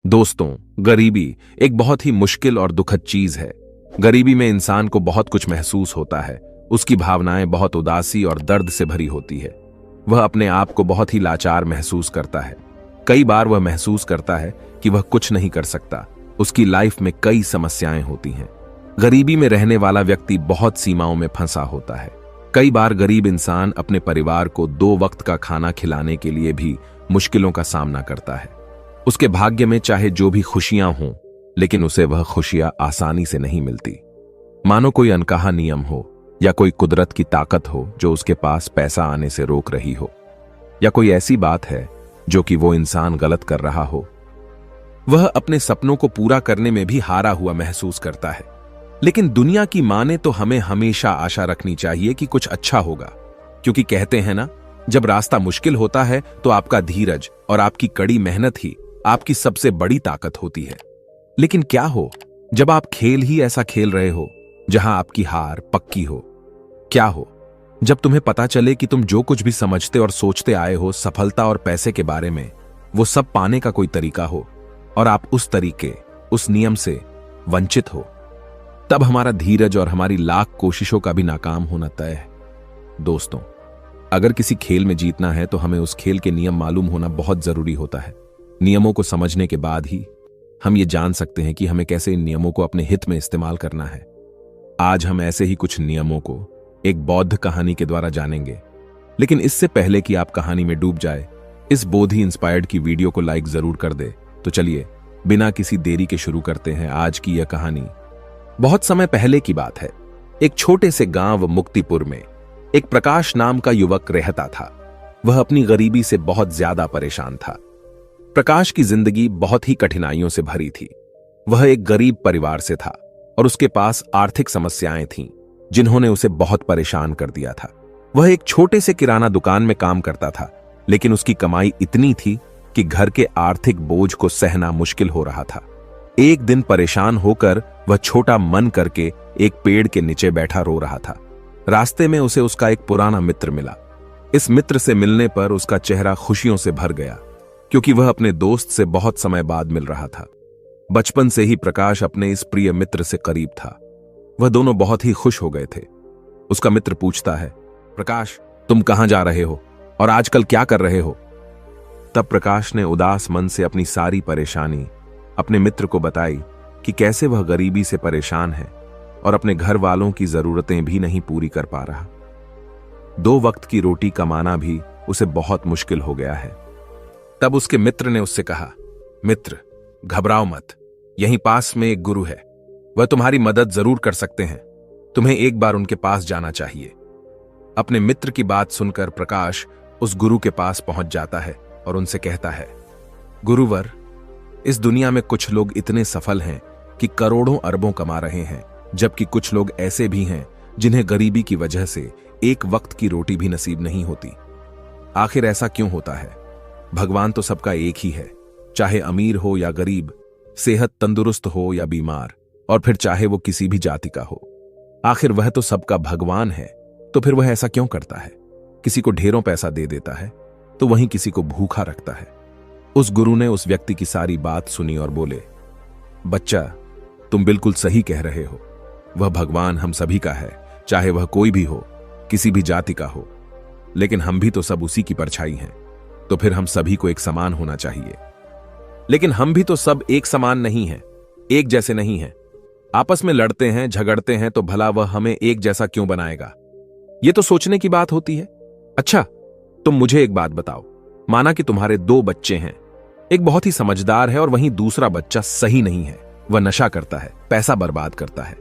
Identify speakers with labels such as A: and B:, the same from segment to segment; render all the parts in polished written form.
A: दोस्तों, गरीबी एक बहुत ही मुश्किल और दुखद चीज है। गरीबी में इंसान को बहुत कुछ महसूस होता है। उसकी भावनाएं बहुत उदासी और दर्द से भरी होती है। वह अपने आप को बहुत ही लाचार महसूस करता है। कई बार वह महसूस करता है कि वह कुछ नहीं कर सकता। उसकी लाइफ में कई समस्याएं होती हैं। गरीबी में रहने वाला व्यक्ति बहुत सीमाओं में फंसा होता है। कई बार गरीब इंसान अपने परिवार को 2 वक्त का खाना खिलाने के लिए भी मुश्किलों का सामना करता है। उसके भाग्य में चाहे जो भी खुशियां हों, लेकिन उसे वह खुशियां आसानी से नहीं मिलती। मानो कोई अनकहा नियम हो या कोई कुदरत की ताकत हो जो उसके पास पैसा आने से रोक रही हो, या कोई ऐसी बात है जो कि वो इंसान गलत कर रहा हो। वह अपने सपनों को पूरा करने में भी हारा हुआ महसूस करता है। लेकिन दुनिया की माने तो हमें हमेशा आशा रखनी चाहिए कि कुछ अच्छा होगा, क्योंकि कहते हैं ना, जब रास्ता मुश्किल होता है तो आपका धीरज और आपकी कड़ी मेहनत ही आपकी सबसे बड़ी ताकत होती है। लेकिन क्या हो जब आप खेल ही ऐसा खेल रहे हो जहां आपकी हार पक्की हो? क्या हो जब तुम्हें पता चले कि तुम जो कुछ भी समझते और सोचते आए हो सफलता और पैसे के बारे में, वो सब पाने का कोई तरीका हो और आप उस तरीके, उस नियम से वंचित हो? तब हमारा धीरज और हमारी लाख कोशिशों का भी नाकाम होना तय है। दोस्तों, अगर किसी खेल में जीतना है तो हमें उस खेल के नियम मालूम होना बहुत जरूरी होता है। नियमों को समझने के बाद ही हम ये जान सकते हैं कि हमें कैसे इन नियमों को अपने हित में इस्तेमाल करना है। आज हम ऐसे ही कुछ नियमों को एक बौद्ध कहानी के द्वारा जानेंगे। लेकिन इससे पहले कि आप कहानी में डूब जाए, इस बोधि इंस्पायर्ड की वीडियो को लाइक जरूर कर दे। तो चलिए बिना किसी देरी के शुरू करते हैं आज की यह कहानी। बहुत समय पहले की बात है। एक छोटे से गांव मुक्तिपुर में एक प्रकाश नाम का युवक रहता था। वह अपनी गरीबी से बहुत ज्यादा परेशान था। प्रकाश की जिंदगी बहुत ही कठिनाइयों से भरी थी। वह एक गरीब परिवार से था और उसके पास आर्थिक समस्याएं थीं जिन्होंने उसे बहुत परेशान कर दिया था। वह एक छोटे से किराना दुकान में काम करता था, लेकिन उसकी कमाई इतनी थी कि घर के आर्थिक बोझ को सहना मुश्किल हो रहा था। एक दिन परेशान होकर वह छोटा मन करके एक पेड़ के नीचे बैठा रो रहा था। रास्ते में उसे उसका एक पुराना मित्र मिला। इस मित्र से मिलने पर उसका चेहरा खुशियों से भर गया, क्योंकि वह अपने दोस्त से बहुत समय बाद मिल रहा था। बचपन से ही प्रकाश अपने इस प्रिय मित्र से करीब था। वह दोनों बहुत ही खुश हो गए थे। उसका मित्र पूछता है, प्रकाश, तुम कहां जा रहे हो और आजकल क्या कर रहे हो? तब प्रकाश ने उदास मन से अपनी सारी परेशानी अपने मित्र को बताई कि कैसे वह गरीबी से परेशान है और अपने घर वालों की जरूरतें भी नहीं पूरी कर पा रहा। 2 वक्त की रोटी कमाना भी उसे बहुत मुश्किल हो गया है। तब उसके मित्र ने उससे कहा, मित्र, घबराओ मत, यहीं पास में एक गुरु है, वह तुम्हारी मदद जरूर कर सकते हैं। तुम्हें एक बार उनके पास जाना चाहिए। अपने मित्र की बात सुनकर प्रकाश उस गुरु के पास पहुंच जाता है और उनसे कहता है, गुरुवर, इस दुनिया में कुछ लोग इतने सफल हैं कि करोड़ों अरबों कमा रहे हैं, जबकि कुछ लोग ऐसे भी हैं जिन्हें गरीबी की वजह से एक वक्त की रोटी भी नसीब नहीं होती। आखिर ऐसा क्यों होता है? भगवान तो सबका एक ही है, चाहे अमीर हो या गरीब, सेहत तंदुरुस्त हो या बीमार, और फिर चाहे वो किसी भी जाति का हो। आखिर वह तो सबका भगवान है, तो फिर वह ऐसा क्यों करता है? किसी को ढेरों पैसा दे देता है तो वहीं किसी को भूखा रखता है। उस गुरु ने उस व्यक्ति की सारी बात सुनी और बोले, बच्चा, तुम बिल्कुल सही कह रहे हो। वह भगवान हम सभी का है, चाहे वह कोई भी हो, किसी भी जाति का हो। लेकिन हम भी तो सब उसी की परछाई हैं, तो फिर हम सभी को एक समान होना चाहिए। लेकिन हम भी तो सब एक समान नहीं हैं, एक जैसे नहीं हैं। आपस में लड़ते हैं, झगड़ते हैं, तो भला वह हमें एक जैसा क्यों बनाएगा? यह तो सोचने की बात होती है। अच्छा, तुम मुझे एक बात बताओ। माना कि तुम्हारे 2 बच्चे हैं, एक बहुत ही समझदार है और वहीं दूसरा बच्चा सही नहीं है, वह नशा करता है, पैसा बर्बाद करता है।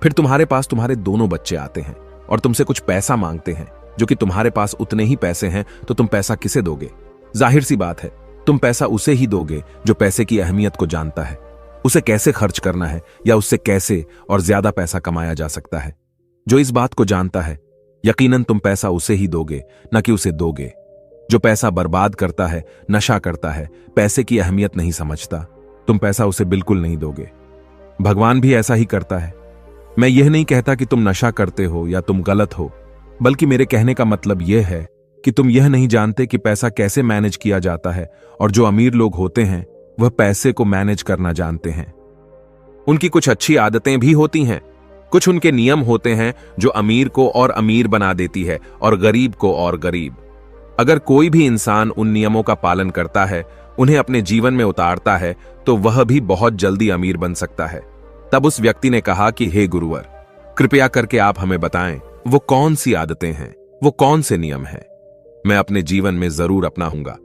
A: फिर तुम्हारे पास तुम्हारे दोनों बच्चे आते हैं और तुमसे कुछ पैसा मांगते हैं, जो कि तुम्हारे पास उतने ही पैसे हैं, तो तुम पैसा किसे दोगे? जाहिर सी बात है, तुम पैसा उसे ही दोगे जो पैसे की अहमियत को जानता है, उसे कैसे खर्च करना है या उससे कैसे और ज्यादा पैसा कमाया जा सकता है। जो इस बात को जानता है, यकीनन तुम पैसा उसे ही दोगे, न कि उसे दोगे। जो पैसा बर्बाद करता है, नशा करता है, पैसे की अहमियत नहीं समझता, तुम पैसा उसे बिल्कुल नहीं दोगे। भगवान भी ऐसा ही करता है। मैं यह नहीं कहता कि तुम नशा करते हो या तुम गलत हो, बल्कि मेरे कहने का मतलब यह है कि तुम यह नहीं जानते कि पैसा कैसे मैनेज किया जाता है, और जो अमीर लोग होते हैं वह पैसे को मैनेज करना जानते हैं। उनकी कुछ अच्छी आदतें भी होती हैं। कुछ उनके नियम होते हैं जो अमीर को और अमीर बना देती है और गरीब को और गरीब। अगर कोई भी इंसान उन नियमों का पालन करता है, उन्हें अपने जीवन में उतारता है, तो वह भी बहुत जल्दी अमीर बन सकता है। तब उस व्यक्ति ने कहा कि हे गुरुवर, कृपया करके आप हमें बताएं वो कौन सी आदतें हैं, वो कौन से नियम हैं, मैं अपने जीवन में जरूर अपनाऊंगा।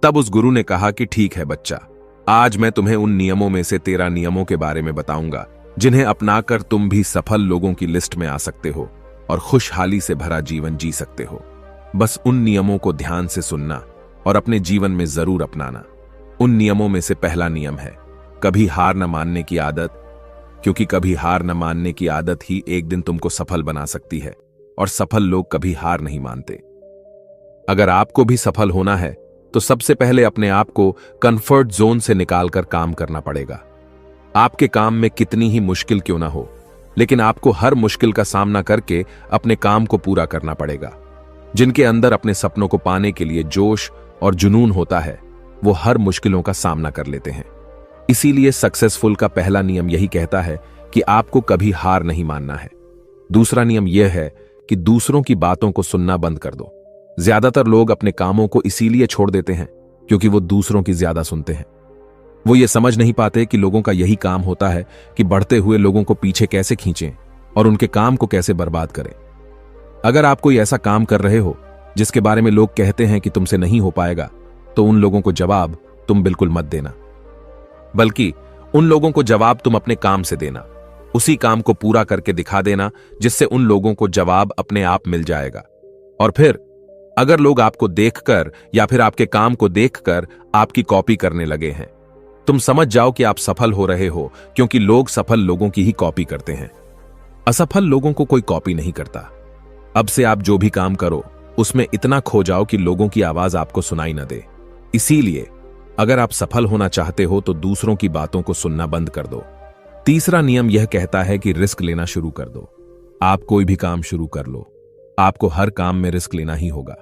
A: तब उस गुरु ने कहा कि ठीक है बच्चा, आज मैं तुम्हें उन नियमों में से 13 नियमों के बारे में बताऊंगा जिन्हें अपनाकर तुम भी सफल लोगों की लिस्ट में आ सकते हो और खुशहाली से भरा जीवन जी सकते हो। बस उन नियमों को ध्यान से सुनना और अपने जीवन में जरूर अपनाना। उन नियमों में से पहला नियम है कभी हार न मानने की आदत, क्योंकि कभी हार न मानने की आदत ही एक दिन तुमको सफल बना सकती है और सफल लोग कभी हार नहीं मानते। अगर आपको भी सफल होना है तो सबसे पहले अपने आप को कंफर्ट जोन से निकालकर काम करना पड़ेगा। आपके काम में कितनी ही मुश्किल क्यों ना हो, लेकिन आपको हर मुश्किल का सामना करके अपने काम को पूरा करना पड़ेगा। जिनके अंदर अपने सपनों को पाने के लिए जोश और जुनून होता है, वो हर मुश्किलों का सामना कर लेते हैं। इसीलिए सक्सेसफुल का पहला नियम यही कहता है कि आपको कभी हार नहीं मानना है। दूसरा नियम यह है कि दूसरों की बातों को सुनना बंद कर दो। ज्यादातर लोग अपने कामों को इसीलिए छोड़ देते हैं क्योंकि वो दूसरों की ज्यादा सुनते हैं। वो ये समझ नहीं पाते कि लोगों का यही काम होता है कि बढ़ते हुए लोगों को पीछे कैसे खींचें और उनके काम को कैसे बर्बाद करें। अगर आप कोई ऐसा काम कर रहे हो जिसके बारे में लोग कहते हैं कि तुमसे नहीं हो पाएगा, तो उन लोगों को जवाब तुम बिल्कुल मत देना, बल्कि उन लोगों को जवाब तुम अपने काम से देना। उसी काम को पूरा करके दिखा देना जिससे उन लोगों को जवाब अपने आप मिल जाएगा। और फिर अगर लोग आपको देखकर या फिर आपके काम को देखकर आपकी कॉपी करने लगे हैं, तुम समझ जाओ कि आप सफल हो रहे हो, क्योंकि लोग सफल लोगों की ही कॉपी करते हैं। असफल लोगों को कोई कॉपी नहीं करता। अब से आप जो भी काम करो उसमें इतना खो जाओ कि लोगों की आवाज आपको सुनाई न दे। इसीलिए अगर आप सफल होना चाहते हो तो दूसरों की बातों को सुनना बंद कर दो। तीसरा नियम यह कहता है कि रिस्क लेना शुरू कर दो। आप कोई भी काम शुरू कर लो, आपको हर काम में रिस्क लेना ही होगा।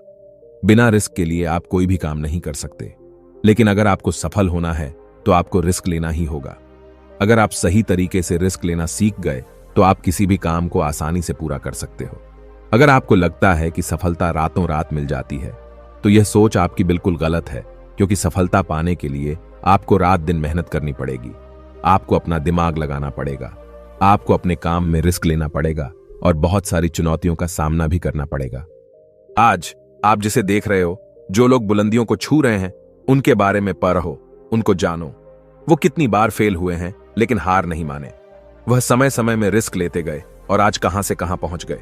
A: बिना रिस्क के लिए आप कोई भी काम नहीं कर सकते। लेकिन अगर आपको सफल होना है तो आपको रिस्क लेना ही होगा। अगर आप सही तरीके से रिस्क लेना सीख गए तो आप किसी भी काम को आसानी से पूरा कर सकते हो। अगर आपको लगता है कि सफलता रातों रात मिल जाती है, तो यह सोच आपकी बिल्कुल गलत है, क्योंकि सफलता पाने के लिए आपको रात दिन मेहनत करनी पड़ेगी। आपको अपना दिमाग लगाना पड़ेगा, आपको अपने काम में रिस्क लेना पड़ेगा और बहुत सारी चुनौतियों का सामना भी करना पड़ेगा। आज आप जिसे देख रहे हो, जो लोग बुलंदियों को छू रहे हैं, उनके बारे में पढ़ो, उनको जानो। वो कितनी बार फेल हुए हैं लेकिन हार नहीं माने। वह समय समय में रिस्क लेते गए और आज कहां से कहां पहुंच गए।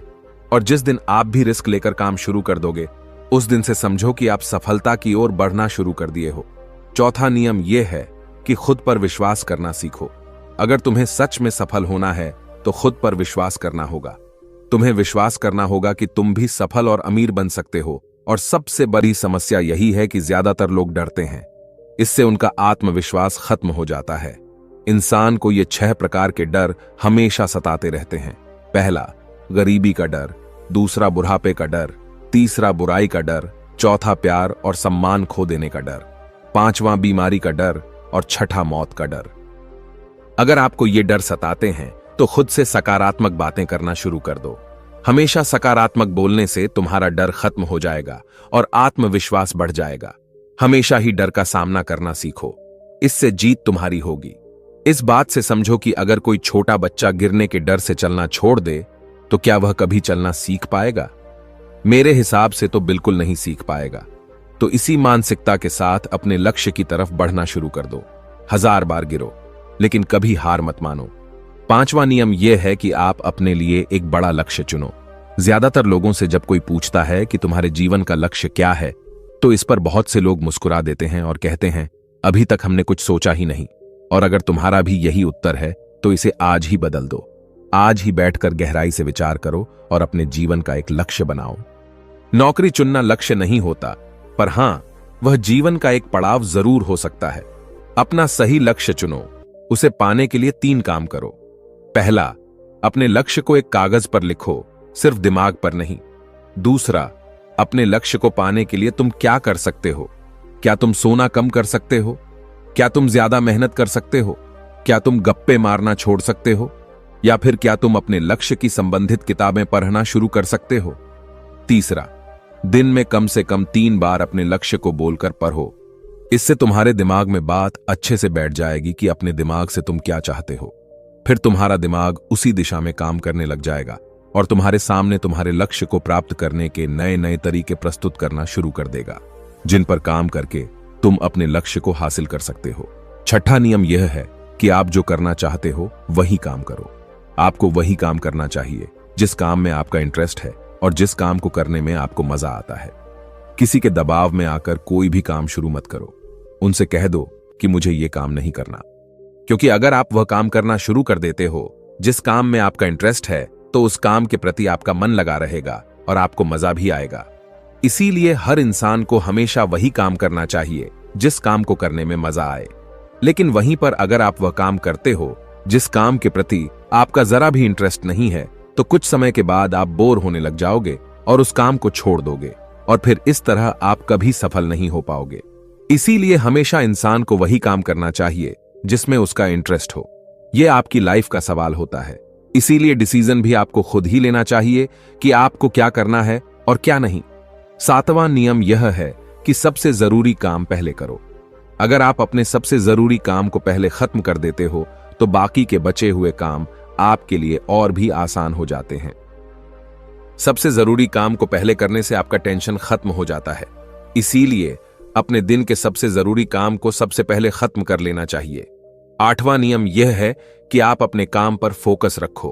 A: और जिस दिन आप भी रिस्क लेकर काम शुरू कर दोगे, उस दिन से समझो कि आप सफलता की ओर बढ़ना शुरू कर दिए हो। चौथा नियम यह है कि खुद पर विश्वास करना सीखो। अगर तुम्हें सच में सफल होना है तो खुद पर विश्वास करना होगा। तुम्हें विश्वास करना होगा कि तुम भी सफल और अमीर बन सकते हो। और सबसे बड़ी समस्या यही है कि ज्यादातर लोग डरते हैं। इससे उनका आत्मविश्वास खत्म हो जाता है। इंसान को ये 6 प्रकार के डर हमेशा सताते रहते हैं। पहला, गरीबी का डर। दूसरा, बुढ़ापे का डर। तीसरा, बुराई का डर। चौथा, प्यार और सम्मान खो देने का डर। पांचवा, बीमारी का डर। और छठा, मौत का डर। अगर आपको ये डर सताते हैं तो खुद से सकारात्मक बातें करना शुरू कर दो। हमेशा सकारात्मक बोलने से तुम्हारा डर खत्म हो जाएगा और आत्मविश्वास बढ़ जाएगा। हमेशा ही डर का सामना करना सीखो, इससे जीत तुम्हारी होगी। इस बात से समझो कि अगर कोई छोटा बच्चा गिरने के डर से चलना छोड़ दे तो क्या वह कभी चलना सीख पाएगा? मेरे हिसाब से तो बिल्कुल नहीं सीख पाएगा। तो इसी मानसिकता के साथ अपने लक्ष्य की तरफ बढ़ना शुरू कर दो। 1000 बार गिरो लेकिन कभी हार मत मानो। पांचवा नियम यह है कि आप अपने लिए एक बड़ा लक्ष्य चुनो। ज्यादातर लोगों से जब कोई पूछता है कि तुम्हारे जीवन का लक्ष्य क्या है, तो इस पर बहुत से लोग मुस्कुरा देते हैं और कहते हैं, अभी तक हमने कुछ सोचा ही नहीं। और अगर तुम्हारा भी यही उत्तर है तो इसे आज ही बदल दो। आज ही बैठकर गहराई से विचार करो और अपने जीवन का एक लक्ष्य बनाओ। नौकरी चुनना लक्ष्य नहीं होता, पर हां, वह जीवन का एक पड़ाव जरूर हो सकता है। अपना सही लक्ष्य चुनो। उसे पाने के लिए 3 काम करो। पहला, अपने लक्ष्य को एक कागज पर लिखो, सिर्फ दिमाग पर नहीं। दूसरा, अपने लक्ष्य को पाने के लिए तुम क्या कर सकते हो? क्या तुम सोना कम कर सकते हो? क्या तुम ज्यादा मेहनत कर सकते हो? क्या तुम गप्पे मारना छोड़ सकते हो? या फिर क्या तुम अपने लक्ष्य की संबंधित किताबें पढ़ना शुरू कर सकते हो? तीसरा, दिन में कम से कम 3 बार अपने लक्ष्य को बोलकर पढ़ो। इससे तुम्हारे दिमाग में बात अच्छे से बैठ जाएगी कि अपने दिमाग से तुम क्या चाहते हो। फिर तुम्हारा दिमाग उसी दिशा में काम करने लग जाएगा और तुम्हारे सामने तुम्हारे लक्ष्य को प्राप्त करने के नए नए तरीके प्रस्तुत करना शुरू कर देगा, जिन पर काम करके तुम अपने लक्ष्य को हासिल कर सकते हो। छठा नियम यह है कि आप जो करना चाहते हो वही काम करो। आपको वही काम करना चाहिए जिस काम में आपका इंटरेस्ट है और जिस काम को करने में आपको मजा आता है। किसी के दबाव में आकर कोई भी काम शुरू मत करो। उनसे कह दो कि मुझे ये काम नहीं करना, क्योंकि अगर आप वह काम करना शुरू कर देते हो जिस काम में आपका इंटरेस्ट है, तो उस काम के प्रति आपका मन लगा रहेगा और आपको मजा भी आएगा। इसीलिए हर इंसान को हमेशा वही काम करना चाहिए जिस काम को करने में मजा आए। लेकिन वहीं पर अगर आप वह काम करते हो जिस काम के प्रति आपका जरा भी इंटरेस्ट नहीं है, तो कुछ समय के बाद आप बोर होने लग जाओगे और उस काम को छोड़ दोगे और फिर इस तरह आप कभी सफल नहीं हो पाओगे। इसीलिए हमेशा इंसान को वही काम करना चाहिए जिसमें उसका इंटरेस्ट हो। यह आपकी लाइफ का सवाल होता है। इसीलिए डिसीजन भी आपको खुद ही लेना चाहिए कि आपको क्या करना है और क्या नहीं। 7वां नियम यह है कि सबसे जरूरी काम पहले करो। अगर आप अपने सबसे जरूरी काम को पहले खत्म कर देते हो, तो बाकी के बचे हुए काम आपके लिए और भी आसान हो जाते हैं। सबसे जरूरी काम को पहले करने से आपका टेंशन खत्म हो जाता है। इसीलिए अपने दिन के सबसे जरूरी काम को सबसे पहले खत्म कर लेना चाहिए। 8वां नियम यह है कि आप अपने काम पर फोकस रखो।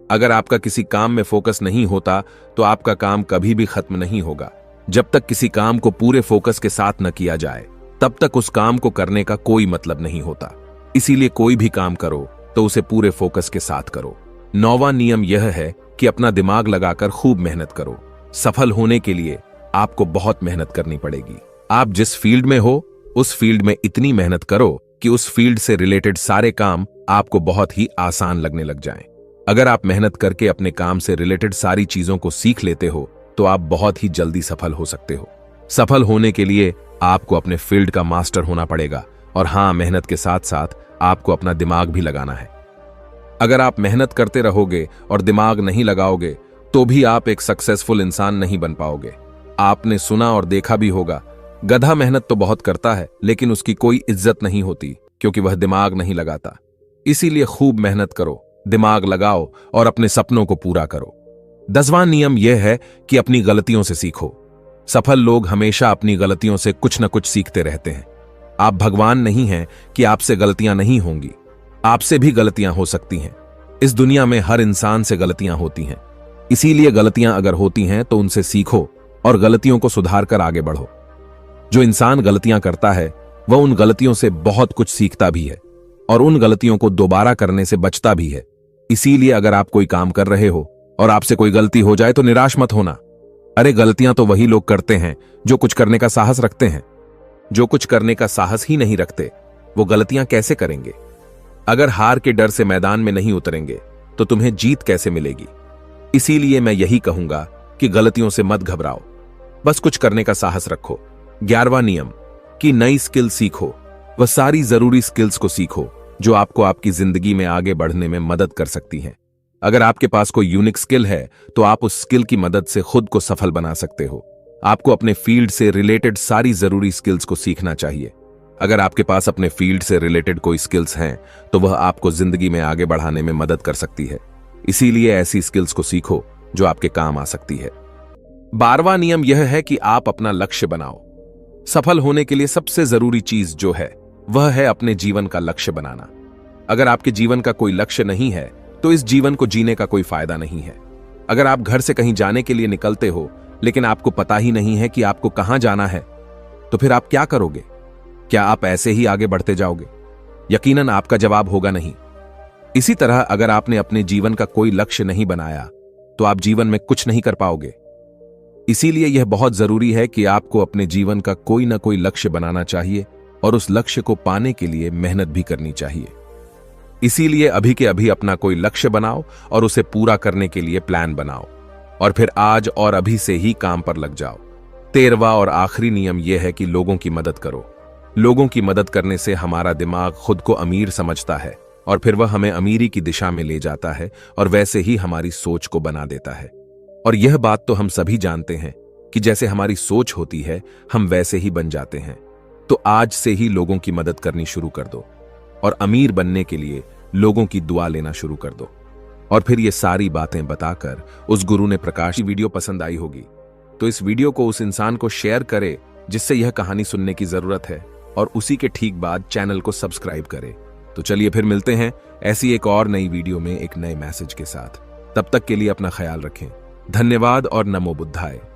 A: अगर आपका किसी काम में फोकस नहीं होता, तो आपका काम कभी भी खत्म नहीं होगा। जब तक किसी काम को पूरे फोकस के साथ न किया जाए, तब तक उस काम को करने का कोई मतलब नहीं होता। इसीलिए कोई भी काम करो तो उसे पूरे फोकस के साथ करो। 9वां नियम यह है कि अपना दिमाग लगाकर खूब मेहनत करो। सफल होने के लिए आपको बहुत मेहनत करनी पड़ेगी। आप जिस फील्ड में हो, उस फील्ड में इतनी मेहनत करो कि उस फील्ड से रिलेटेड सारे काम आपको बहुत ही आसान लगने लग जाएं। अगर आप मेहनत करके अपने काम से रिलेटेड सारी चीजों को सीख लेते हो, तो आप बहुत ही जल्दी सफल हो सकते हो। सफल होने के लिए आपको अपने फील्ड का मास्टर होना पड़ेगा और हां, मेहनत के साथ साथ आपको अपना दिमाग भी लगाना है। अगर आप मेहनत करते रहोगे और दिमाग नहीं लगाओगे, तो भी आप एक सक्सेसफुल इंसान नहीं बन पाओगे। आपने सुना और देखा भी होगा, गधा मेहनत तो बहुत करता है लेकिन उसकी कोई इज्जत नहीं होती, क्योंकि वह दिमाग नहीं लगाता। इसीलिए खूब मेहनत करो, दिमाग लगाओ और अपने सपनों को पूरा करो। 10वां नियम यह है कि अपनी गलतियों से सीखो। सफल लोग हमेशा अपनी गलतियों से कुछ न कुछ सीखते रहते हैं। आप भगवान नहीं हैं कि आपसे गलतियां नहीं होंगी। आपसे भी गलतियां हो सकती हैं। इस दुनिया में हर इंसान से गलतियां होती हैं। इसीलिए गलतियां अगर होती हैं तो उनसे सीखो और गलतियों को सुधार कर आगे बढ़ो। जो इंसान गलतियां करता है, वह उन गलतियों से बहुत कुछ सीखता भी है और उन गलतियों को दोबारा करने से बचता भी है। इसीलिए अगर आप कोई काम कर रहे हो और आपसे कोई गलती हो जाए, तो निराश मत होना। अरे, गलतियां तो वही लोग करते हैं जो कुछ करने का साहस रखते हैं। जो कुछ करने का साहस ही नहीं रखते, वो गलतियां कैसे करेंगे? अगर हार के डर से मैदान में नहीं उतरेंगे, तो तुम्हें जीत कैसे मिलेगी? इसीलिए मैं यही कहूंगा कि गलतियों से मत घबराओ, बस कुछ करने का साहस रखो। 11वां नियम कि नई स्किल सीखो। वह सारी जरूरी स्किल्स को सीखो जो आपको आपकी जिंदगी में आगे बढ़ने में मदद कर सकती हैं। अगर आपके पास कोई यूनिक स्किल है, तो आप उस स्किल की मदद से खुद को सफल बना सकते हो। आपको अपने फील्ड से रिलेटेड सारी जरूरी स्किल्स को सीखना चाहिए। अगर आपके पास अपने फील्ड से रिलेटेड कोई स्किल्स हैं, तो वह आपको जिंदगी में आगे बढ़ाने में मदद कर सकती है। इसीलिए ऐसी स्किल्स को सीखो जो आपके काम आ सकती है। 12वां नियम यह है कि आप अपना लक्ष्य बनाओ। सफल होने के लिए सबसे जरूरी चीज जो है, वह है अपने जीवन का लक्ष्य बनाना। अगर आपके जीवन का कोई लक्ष्य नहीं है, तो इस जीवन को जीने का कोई फायदा नहीं है। अगर आप घर से कहीं जाने के लिए निकलते हो, लेकिन आपको पता ही नहीं है कि आपको कहां जाना है, तो फिर आप क्या करोगे? क्या आप ऐसे ही आगे बढ़ते जाओगे? यकीनन आपका जवाब होगा नहीं। इसी तरह अगर आपने अपने जीवन का कोई लक्ष्य नहीं बनाया, तो आप जीवन में कुछ नहीं कर पाओगे। इसीलिए यह बहुत जरूरी है कि आपको अपने जीवन का कोई ना कोई लक्ष्य बनाना चाहिए और उस लक्ष्य को पाने के लिए मेहनत भी करनी चाहिए। इसीलिए अभी के अभी अपना कोई लक्ष्य बनाओ और उसे पूरा करने के लिए प्लान बनाओ, और फिर आज और अभी से ही काम पर लग जाओ। 13वां और आखिरी नियम यह है कि लोगों की मदद करो। लोगों की मदद करने से हमारा दिमाग खुद को अमीर समझता है और फिर वह हमें अमीरी की दिशा में ले जाता है और वैसे ही हमारी सोच को बना देता है। और यह बात तो हम सभी जानते हैं कि जैसे हमारी सोच होती है हम वैसे ही बन जाते हैं। तो आज से ही लोगों की मदद करनी शुरू कर दो और अमीर बनने के लिए लोगों की दुआ लेना शुरू कर दो। और फिर ये सारी बातें बताकर उस गुरु ने प्रकाश की वीडियो पसंद आई होगी तो इस वीडियो को उस इंसान को शेयर करे जिससे यह कहानी सुनने की जरूरत है, और उसी के ठीक बाद चैनल को सब्सक्राइब करे। तो चलिए फिर मिलते हैं ऐसी एक और नई वीडियो में एक नए मैसेज के साथ। तब तक के लिए अपना ख्याल रखें। धन्यवाद और नमो बुद्धाय।